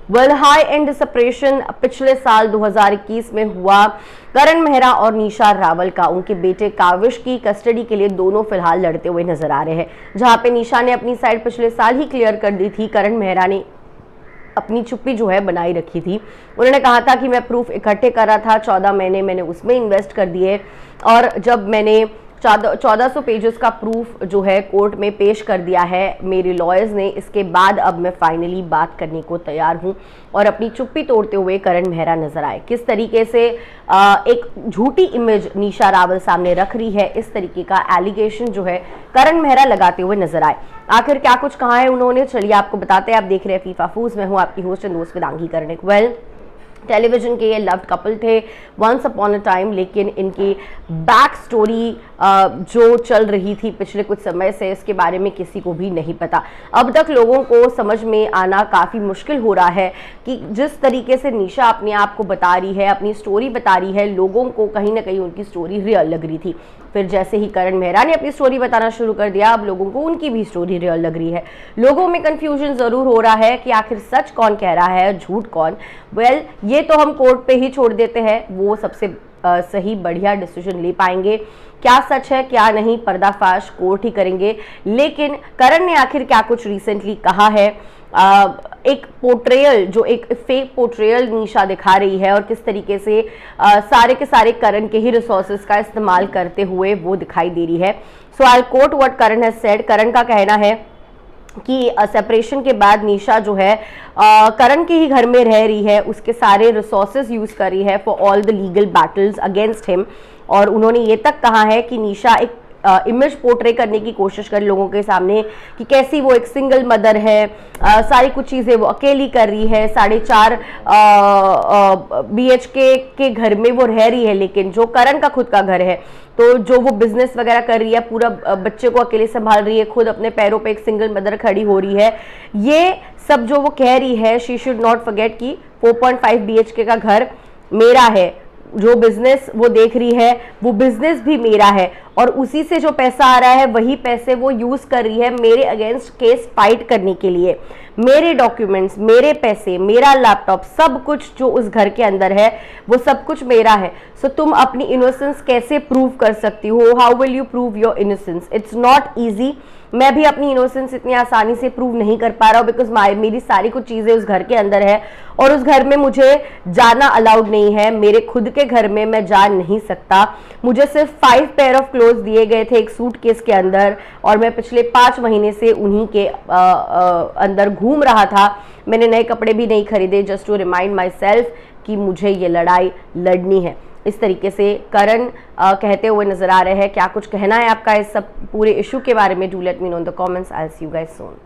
Well, high and separation पिछले साल 2021 में हुआ करण मेहरा और निशा रावल का। उनके बेटे काविश की कस्टडी के लिए दोनों फिलहाल लड़ते हुए नजर आ रहे हैं। जहां पे निशा ने अपनी साइड पिछले साल ही क्लियर कर दी थी, करण मेहरा ने अपनी चुप्पी जो है बनाई रखी थी। उन्होंने कहा था कि मैं प्रूफ इकट्ठे कर रहा था, 14 महीने मैंने उसमें इन्वेस्ट कर दिए और जब मैंने 1400 पेजेस का प्रूफ जो है कोर्ट में पेश कर दिया है मेरे लॉयर्स ने, इसके बाद अब मैं फाइनली बात करने को तैयार हूं। और अपनी चुप्पी तोड़ते हुए करण मेहरा नजर आए। किस तरीके से एक झूठी इमेज निशा रावल सामने रख रही है, इस तरीके का एलिगेशन जो है करण मेहरा लगाते हुए नजर आए। आखिर क्या कुछ कहा है उन्होंने, चलिए आपको बताते हैं। आप देख रहे हैं फीफा फूज, मैं हूं आपकी होस्ट एंड दोस्त विदांगी कर्णिक। वेल, टेलीविजन के ये लव्ड कपल थे वंस अपॉन अ टाइम, लेकिन इनकी बैक स्टोरी जो चल रही थी पिछले कुछ समय से, इसके बारे में किसी को भी नहीं पता। अब तक लोगों को समझ में आना काफ़ी मुश्किल हो रहा है कि जिस तरीके से निशा अपने आप को बता रही है, अपनी स्टोरी बता रही है, लोगों को कहीं ना कहीं उनकी स्टोरी रियल लग रही थी। फिर जैसे ही करण मेहरा ने अपनी स्टोरी बताना शुरू कर दिया, अब लोगों को उनकी भी स्टोरी रियल लग रही है। लोगों में कंफ्यूजन जरूर हो रहा है कि आखिर सच कौन कह रहा है, झूठ कौन। वेल, ये तो हम कोर्ट पे ही छोड़ देते हैं, वो सबसे सही बढ़िया डिसीजन ले पाएंगे। क्या सच है क्या नहीं, पर्दाफाश कोर्ट ही करेंगे। लेकिन करण ने आखिर क्या कुछ रिसेंटली कहा है, एक पोर्ट्रेयल जो एक फेक पोर्ट्रेयल निशा दिखा रही है और किस तरीके से सारे के सारे करण के ही रिसोर्सेज का इस्तेमाल करते हुए वो दिखाई दे रही है। So I quote what Karan has said. Karan का कहना है कि सेपरेशन के बाद निशा जो है करण के ही घर में रह रही है, उसके सारे रिसोर्सेज यूज कर रही है for all the legal battles against him. और उन्होंने ये तक कहा है कि निशा एक इमेज पोर्ट्रे करने की कोशिश कर लोगों के सामने कि कैसी वो एक सिंगल मदर है, सारी कुछ चीज़ें वो अकेली कर रही है, 4.5 BHK के घर में वो रह रही है, लेकिन जो करण का खुद का घर है, तो जो वो बिजनेस वगैरह कर रही है, पूरा बच्चे को अकेले संभाल रही है, खुद अपने पैरों पे एक सिंगल मदर खड़ी हो रही है, ये सब जो वो कह रही है, शी शुड नॉट फॉरगेट कि 4.5 BHK का घर मेरा है, जो बिजनेस वो देख रही है वो बिजनेस भी मेरा है और उसी से जो पैसा आ रहा है वही पैसे वो यूज कर रही है मेरे अगेंस्ट केस फाइट करने के लिए। मेरे डॉक्यूमेंट्स, मेरे पैसे, मेरा लैपटॉप, सब कुछ जो उस घर के अंदर है वो सब कुछ मेरा है। सो तुम अपनी इनोसेंस कैसे प्रूव कर सकती हो? How will you prove your innocence? It's not easy. मैं भी अपनी इनोसेंस इतनी आसानी से प्रूव नहीं कर पा रहा हूँ बिकॉज मेरी सारी कुछ चीजें उस घर के अंदर है और उस घर में मुझे जाना अलाउड नहीं है। मेरे खुद के घर में मैं जा नहीं सकता। मुझे सिर्फ 5 पेयर ऑफ क्लोथ्स दिए गए थे एक सूटकेस के अंदर और मैं पिछले 5 महीने से उन्हीं के अंदर घूम रहा था। मैंने नए कपड़े भी नहीं खरीदे just to remind myself कि मुझे ये लड़ाई लड़नी है। इस तरीके से करण कहते हुए नजर आ रहे हैं। क्या कुछ कहना है आपका इस सब पूरे इशू के बारे में? Do let me know in the comments. I will see you guys soon.